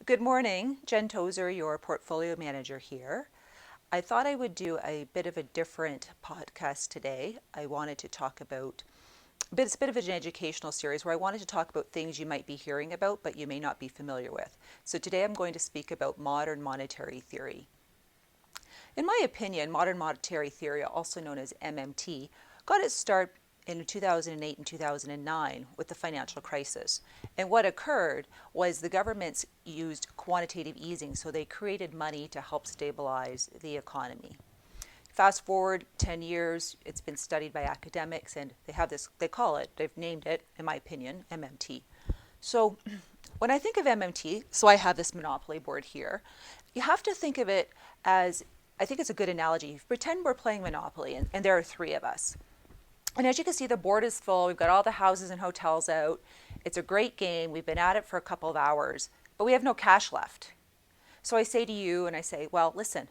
Good morning, Jen Tozser, your portfolio manager here. I thought I would do a bit of a different podcast today. I wanted to talk about, but it's a bit of an educational series where I wanted to talk about things you might be hearing about but you may not be familiar with. So today I'm going to speak about modern monetary theory. In my opinion, modern monetary theory, also known as MMT, got its start in 2008 and 2009 with the financial crisis. And what occurred was the governments used quantitative easing, so they created money to help stabilize the economy. Fast forward 10 years, it's been studied by academics, and they have this, they've named it, in my opinion, MMT. So when I think of MMT, so I have this Monopoly board here, you have to think of it as, I think it's a good analogy. Pretend we're playing Monopoly, and there are three of us. And as you can see, the board is full. We've got all the houses and hotels out. It's a great game. We've been at it for a couple of hours, but we have no cash left. So I say to you, and I say, well, listen,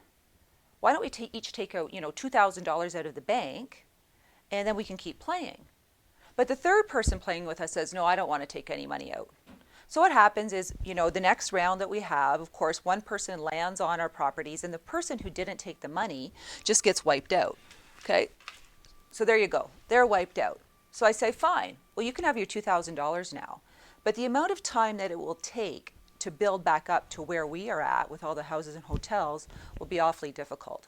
why don't we each take out, $2,000 out of the bank, and then we can keep playing. But the third person playing with us says, no, I don't want to take any money out. So what happens is, the next round that we have, of course, one person lands on our properties, and the person who didn't take the money just gets wiped out. Okay? So there you go. They're wiped out. So I say, fine. Well, you can have your $2,000 now. But the amount of time that it will take to build back up to where we are at with all the houses and hotels will be awfully difficult.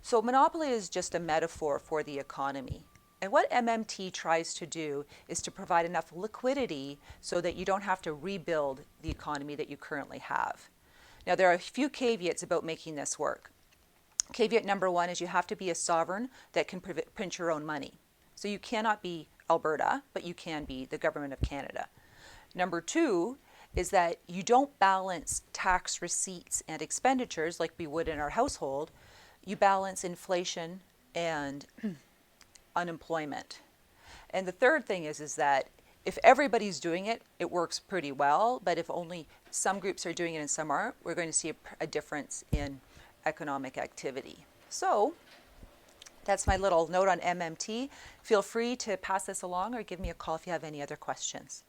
So monopoly is just a metaphor for the economy. And what MMT tries to do is to provide enough liquidity so that you don't have to rebuild the economy that you currently have. Now, there are a few caveats about making this work. Caveat number one is you have to be a sovereign that can print your own money. So you cannot be Alberta, but you can be the government of Canada. Number two is that you don't balance tax receipts and expenditures like we would in our household. You balance inflation and unemployment. And the third thing is that if everybody's doing it, it works pretty well. But if only some groups are doing it and some aren't, we're going to see a difference in economic activity. So that's my little note on MMT. Feel free to pass this along or give me a call if you have any other questions.